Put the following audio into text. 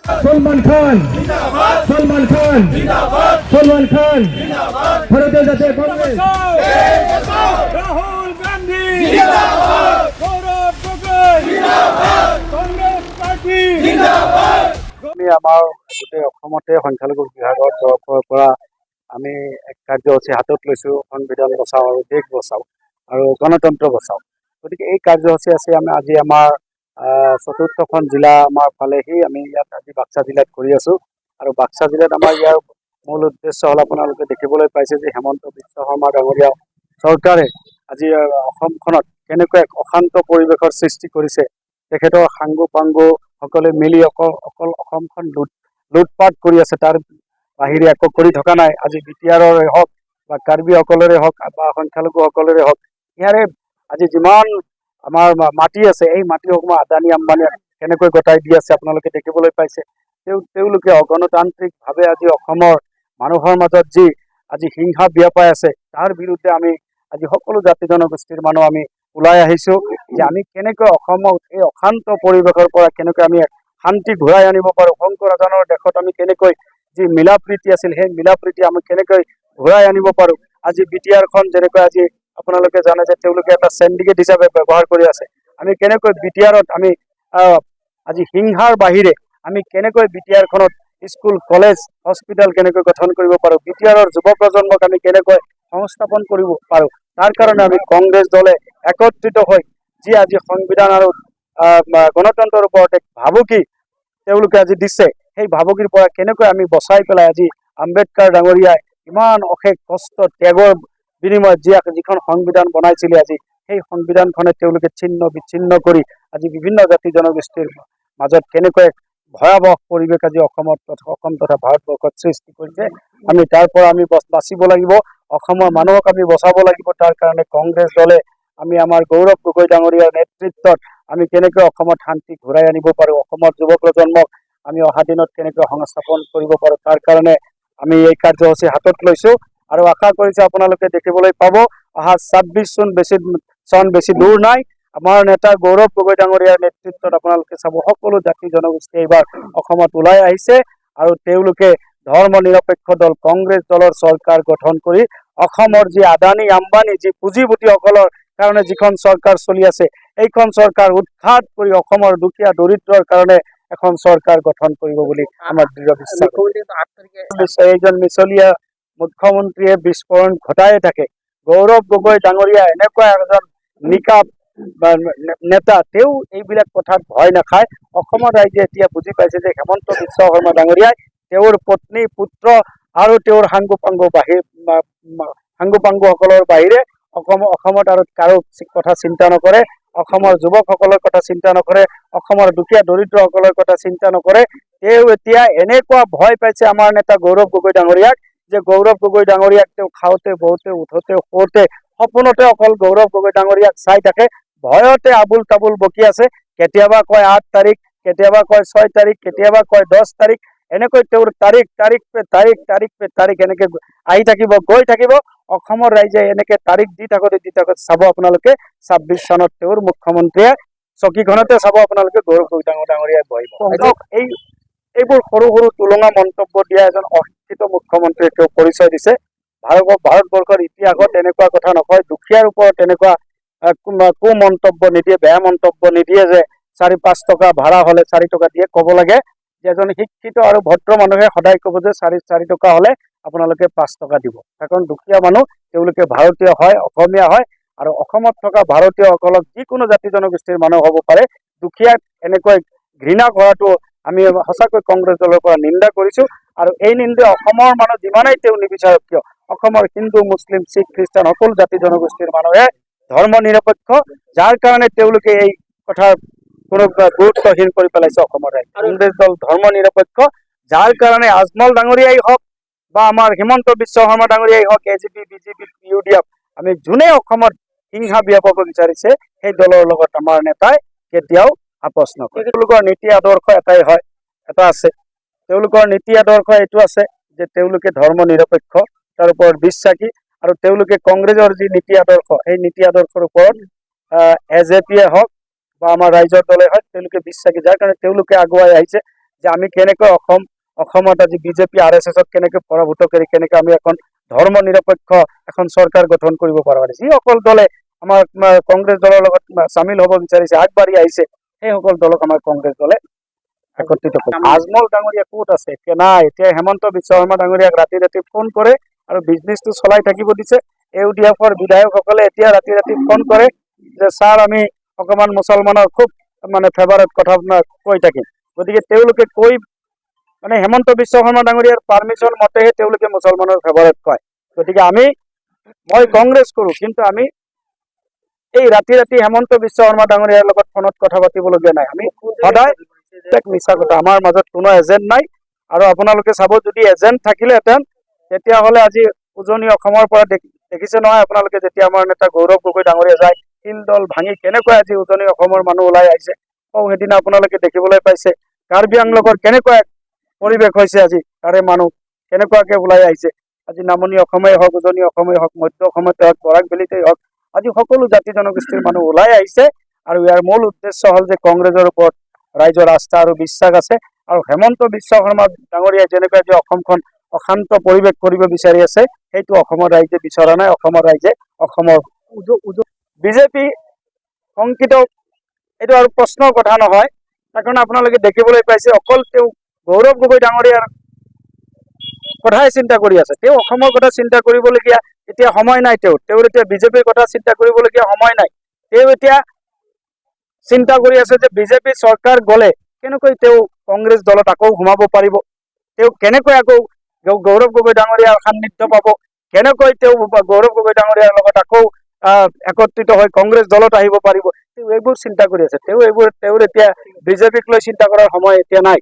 সলমান খান সলমান খান সলমান খান ভাৰতীয় জাতীয় কংগ্ৰেস ৰাহুল গান্ধী গৌৰব গগৈ কংগ্ৰেস পাৰ্টি আমি আমাৰ গোটেই অসমতে সংখ্যালঘু বিভাগৰ তৰফৰ পৰা আমি এক কাৰ্যসূচী হাতত লৈছোঁ, সংবিধান বচাওঁ আৰু দেশ বচাওঁ আৰু গণতন্ত্ৰ বচাওঁ। গতিকে এই কাৰ্যসূচী আছে আমি আজি আমাৰ চতুৰ্থখন জিলা আমাৰ পালেহি। আমি ইয়াত আজি বাক্সা জিলাত কৰি আছোঁ আৰু বাক্সা জিলাত আমাৰ ইয়াৰ মূল উদ্দেশ্য হ'ল আপোনালোকে দেখিবলৈ পাইছে যে হিমন্ত বিশ্ব শৰ্মা ডাঙৰীয়া চৰকাৰে আজি অসমখনত কেনেকৈ এক অশান্ত পৰিৱেশৰ সৃষ্টি কৰিছে। তেখেতৰ সাংগু পাংগু সকলে মিলি অকল অসমখন লুটপাট কৰি আছে, তাৰ বাহিৰে একো কৰি থকা নাই। আজি বিটিআৰৰে হওক বা কাৰ্বিসকলৰে হওক বা সংখ্যালঘুসকলৰে হওক, ইয়াৰে আজি যিমান আমাৰ মাটি আছে এই মাটিসমূহ আদানী আম্বানীয়ে কেনেকৈ গতাই দি আছে আপোনালোকে দেখিবলৈ পাইছে। তেওঁলোকে অগণতান্ত্ৰিকভাৱে আজি অসমৰ মানুহৰ মাজত যি আজি হিংসা বিয়পাই আছে তাৰ বিৰুদ্ধে আমি আজি সকলো জাতি জনগোষ্ঠীৰ মানুহ আমি ওলাই আহিছোঁ যে আমি কেনেকৈ অসমত এই অশান্ত পৰিৱেশৰ পৰা কেনেকৈ আমি শান্তি ঘূৰাই আনিব পাৰোঁ। শংকৰ আজানৰ দেশত আমি কেনেকৈ যি মিলা প্ৰীতি আছিল সেই মিলা প্ৰীতি আমি কেনেকৈ ঘূৰাই আনিব পাৰোঁ। আজি বিটিআৰখন যেনেকৈ আজি আপোনালোকে জানে যে তেওঁলোকে এটা চেণ্ডিকেট হিচাপে ব্যৱহাৰ কৰি আছে। আমি কেনেকৈ বিটিআৰত আমি আজি হিংসাৰ বাহিৰে আমি কেনেকৈ বিটিআৰখনত স্কুল কলেজ হস্পিটেল কেনেকৈ গঠন কৰিব পাৰোঁ, বিটিআৰৰ যুৱ প্ৰজন্মক আমি কেনেকৈ সংস্থাপন কৰিব পাৰোঁ, তাৰ কাৰণে আমি কংগ্ৰেছ দলে একত্ৰিত হৈ যি আজি সংবিধান আৰু গণতন্ত্ৰৰ ওপৰত এক ভাবুকি তেওঁলোকে আজি দিছে, সেই ভাবুকিৰ পৰা কেনেকৈ আমি বচাই পেলাই আজি আম্বেদকাৰ ডাঙৰীয়াই ইমান অশেষ কষ্ট ত্যাগৰ বিনিময়ত যিখন সংবিধান বনাইছিলে, আজি সেই সংবিধানখনে তেওঁলোকে ছিন্ন বিচ্ছিন্ন কৰি আজি বিভিন্ন জাতি জনগোষ্ঠীৰ মাজত কেনেকৈ ভয়াৱহ পৰিৱেশ আজি অসম তথা ভাৰতবৰ্ষত সৃষ্টি কৰিছে। আমি তাৰ পৰা আমি বাচিব লাগিব, অসমৰ মানুহক আমি বচাব লাগিব। তাৰ কাৰণে কংগ্ৰেছ দলে আমি আমাৰ গৌৰৱ গগৈ ডাঙৰীয়াৰ নেতৃত্বত আমি কেনেকৈ অসমত শান্তি ঘূৰাই আনিব পাৰোঁ, অসমৰ যুৱ প্ৰজন্মক আমি অহা দিনত কেনেকৈ সংস্থাপন কৰিব পাৰোঁ, তাৰ কাৰণে আমি এই কাৰ্যসূচী হাতত লৈছোঁ আৰু আশা কৰিছোঁ আপোনালোকে দেখিবলৈ পাব অহা 26 চন বেছি দূৰ নাই। আমাৰ নেতা গৌৰৱ গগৈ ডাঙৰীয়াৰ নেতৃত্বত আপোনালোকে চাব সকলো জাতি জনগোষ্ঠী এইবাৰ অসমত ওলাই আহিছে আৰু তেওঁলোকে ধৰ্ম নিৰপেক্ষ দল কংগ্ৰেছ দলৰ চৰকাৰ গঠন কৰি অসমৰ যি আদানী আম্বানী যি পুঁজিপতিসকলৰ কাৰণে যিখন চৰকাৰ চলি আছে এইখন চৰকাৰ উৎখাত কৰি অসমৰ দুখীয়া দৰিদ্ৰৰ কাৰণে এখন চৰকাৰ গঠন কৰিব বুলি আমাৰ দৃঢ় বিশ্বাস। এইজন মিছলীয়া মুখ্যমন্ত্ৰীয়ে বিস্ফোৰণ ঘটাই থাকে। গৌৰৱ গগৈ ডাঙৰীয়া এনেকুৱা এজন নিকা নেতা, তেওঁ এইবিলাক কথাত ভয় নাখায়। অসমৰ ৰাইজে এতিয়া বুজি পাইছে যে হিমন্ত বিশ্ব শৰ্মা ডাঙৰীয়াই তেওঁৰ পত্নী পুত্ৰ আৰু তেওঁৰ সাংগু পাংগুসকলৰ বাহিৰে অসমত আৰু কাৰো কথা চিন্তা নকৰে, অসমৰ যুৱকসকলৰ কথা চিন্তা নকৰে, অসমৰ দুখীয়া দৰিদ্ৰসকলৰ কথা চিন্তা নকৰে। তেওঁ এতিয়া এনেকুৱা ভয় পাইছে আমাৰ নেতা গৌৰৱ গগৈ ডাঙৰীয়াক যে গৌৰৱ গগৈ ডাঙৰীয়াক তেওঁ খাওঁতে বওঁতে উঠোতে শুওঁতে সপোনতে অকল গৌৰৱ গগৈ ডাঙৰীয়াক চাই থাকে, ভয়তে আবুল তাবুল বকি আছে। কেতিয়াবা কয় 8 তাৰিখ, কেতিয়াবা কয় 6 তাৰিখ, কেতিয়াবা কয় 10 তাৰিখ, এনেকৈ তেওঁৰ তাৰিখ এনেকে আহি থাকিব গৈ থাকিব। অসমৰ ৰাইজে এনেকে তাৰিখ দি থাকোতে চাব আপোনালোকে 26 চনত তেওঁৰ মুখ্যমন্ত্ৰীয়ে চকীখনতে চাব আপোনালোকে গৌৰৱ গগৈ ডাঙৰীয়াই বহিব। এইবোৰ সৰু সৰু তুলনা মন্তব্য দিয়া এজন অশিক্ষিত মুখ্যমন্ত্ৰীয়ে তেওঁ পৰিচয় দিছে। ভাৰতবৰ্ষৰ ইতিহাসত এনেকুৱা কথা নকয়, দুখীয়াৰ ওপৰত এনেকুৱা কু মন্তব্য নিদিয়ে, বেয়া মন্তব্য নিদিয়ে যে 4-5 টকা ভাড়া হলে 4 টকা দিয়ে। ক'ব লাগে যে এজন শিক্ষিত আৰু ভদ্ৰ মানুহে সদায় ক'ব যে 4 টকা হলে আপোনালোকে 5 টকা দিব। কাৰণ দুখীয়া মানুহ তেওঁলোকে ভাৰতীয় হয়, অসমীয়া হয় আৰু অসমত থকা ভাৰতীয়সকলক যিকোনো জাতি জনগোষ্ঠীৰ মানুহ হ'ব পাৰে। দুখীয়াক এনেকৈ ঘৃণা কৰাটো আমি সঁচাকৈ কংগ্ৰেছ দলৰ পৰা নিন্দা কৰিছোঁ আৰু এই নিন্দা অসমৰ মানুহ যিমানেই তেওঁ নিবিচাৰক কিয় অসমৰ হিন্দু মুছলিম শিখ খ্ৰীষ্টান সকলো জাতি জনগোষ্ঠীৰ মানুহে ধৰ্ম নিৰপেক্ষ, যাৰ কাৰণে তেওঁলোকে এই কথাৰ কোনো গুৰুত্বহীন কৰি পেলাইছে অসমৰ ৰাইজে। কংগ্ৰেছ দল ধৰ্ম নিৰপেক্ষ, যাৰ কাৰণে আজমল ডাঙৰীয়াই হওক বা আমাৰ হিমন্ত বিশ্ব শৰ্মা ডাঙৰীয়াই হওক, AGP BJP UDF আমি যোনে অসমত হিংসা বিয়পাব বিচাৰিছে সেই দলৰ লগত আমাৰ নেতাই কেতিয়াও আপোচ নকৰে। তেওঁলোকৰ নীতি আদৰ্শ এটা আছে, তেওঁলোকৰ নীতি আদৰ্শ এইটো আছে যে তেওঁলোকে ধৰ্ম নিৰপেক্ষ, তাৰ ওপৰত বিশ্বাসী আৰু তেওঁলোকে কংগ্ৰেছৰ যি নীতি আদৰ্শ সেই নীতি আদৰ্শৰ ওপৰত AJP হওক বা আমাৰ ৰাইজৰ দলে হওক তেওঁলোকে বিশ্বাসী, যাৰ কাৰণে তেওঁলোকে আগুৱাই আহিছে। যে আমি কেনেকৈ অসমত আজি বিজেপি RSSক কেনেকৈ পৰাভূত কৰি কেনেকৈ আমি এখন ধৰ্ম নিৰপেক্ষ এখন চৰকাৰ গঠন কৰিব পৰা নাই যিসকল দলে আমাৰ কংগ্ৰেছ দলৰ লগত চামিল হ'ব বিচাৰিছে আগবাঢ়ি আহিছে সেইসকল দলক আমাৰ কংগ্ৰেছ দলে একত্ৰিত কৰে আজমল ডাঙৰীয়া ক'ত আছে এতিয়া নাই এতিয়া হেমন্ত বিশ্ব শৰ্মা ডাঙৰীয়াক ৰাতি ৰাতি ফোন কৰে আৰু বিজনেছটো চলাই থাকিব দিছে UDFৰ বিধায়কসকলে এতিয়া ৰাতি ৰাতি ফোন কৰে যে ছাৰ আমি অকমান মুছলমানৰ খুব মানে ফেভাৰেট কথা কৈ থাকিম গতিকে তেওঁলোকে কৈ মানে হেমন্ত বিশ্ব শৰ্মা ডাঙৰীয়াৰ পাৰ্মিশ্যন মতেহে তেওঁলোকে মুছলমানৰ ফেভাৰেট কয় গতিকে মই কংগ্ৰেছ কৰোঁ কিন্তু আমি এই ৰাতি ৰাতি হেমন্ত বিশ্ব শৰ্মা ডাঙৰীয়াৰ লগত ফোনত কথা পাতিবলগীয়া নাই আমি সদায় মিছা কথা আমাৰ মাজত কোনো এজেণ্ট নাই আৰু আপোনালোকে চাব যদি এজেণ্ট থাকিলেহেঁতেন তেতিয়াহ'লে আজি উজনি অসমৰ পৰা দেখিছে নহয় আপোনালোকে যেতিয়া আমাৰ নেতা গৌৰৱ গগৈ ডাঙৰীয়া যায় শিলদল ভাঙি কেনেকৈ আজি উজনি অসমৰ মানুহ ওলাই আহিছে সেইদিনা আপোনালোকে দেখিবলৈ পাইছে কাৰ্বি আংলকৰ কেনেকুৱা পৰিৱেশ হৈছে আজি তাৰে মানুহ কেনেকুৱাকে ওলাই আহিছে আজি নামনি অসমেই হওক উজনি অসমেই হওক মধ্য অসমতে হওক বৰাক ভেলীতেই হওক আজি সকলো জাতি জনগোষ্ঠীৰ মানুহ ওলাই আহিছে আৰু ইয়াৰ মূল উদ্দেশ্য হ'ল যে কংগ্ৰেছৰ ওপৰত ৰাইজৰ আস্থা আৰু বিশ্বাস আছে আৰু হেমন্ত বিশ্ব শৰ্মা ডাঙৰীয়াই যেনেকৈ যে অসমখন অশান্ত পৰিৱেশ কৰিব বিচাৰি আছে সেইটো অসমৰ ৰাইজে বিচৰা নাই অসমৰ ৰাইজে অসমৰ বিজেপি শংকিত এইটো আৰু প্ৰশ্নৰ কথা নহয় তাৰ কাৰণে আপোনালোকে দেখিবলৈ পাইছে অকল তেওঁ গৌৰৱ গগৈ ডাঙৰীয়াৰ কথাই চিন্তা কৰি আছে তেওঁ অসমৰ কথা চিন্তা কৰিবলগীয়া এতিয়া সময় নাই তেওঁৰ এতিয়া বিজেপিৰ কথা চিন্তা কৰিবলগীয়া সময় নাই তেওঁ এতিয়া চিন্তা কৰি আছে যে বিজেপি চৰকাৰ গ'লে কেনেকৈ তেওঁ কংগ্ৰেছ দলত আকৌ সোমাব পাৰিব তেওঁ কেনেকৈ আকৌ গৌৰৱ গগৈ ডাঙৰীয়াৰ সান্নিধ্য পাব কেনেকৈ তেওঁ গৌৰৱ গগৈ ডাঙৰীয়াৰ লগত আকৌ একত্ৰিত হৈ কংগ্ৰেছ দলত আহিব পাৰিব তেওঁ এইবোৰ চিন্তা কৰি আছে তেওঁৰ এতিয়া বিজেপিক লৈ চিন্তা কৰাৰ সময় এতিয়া নাই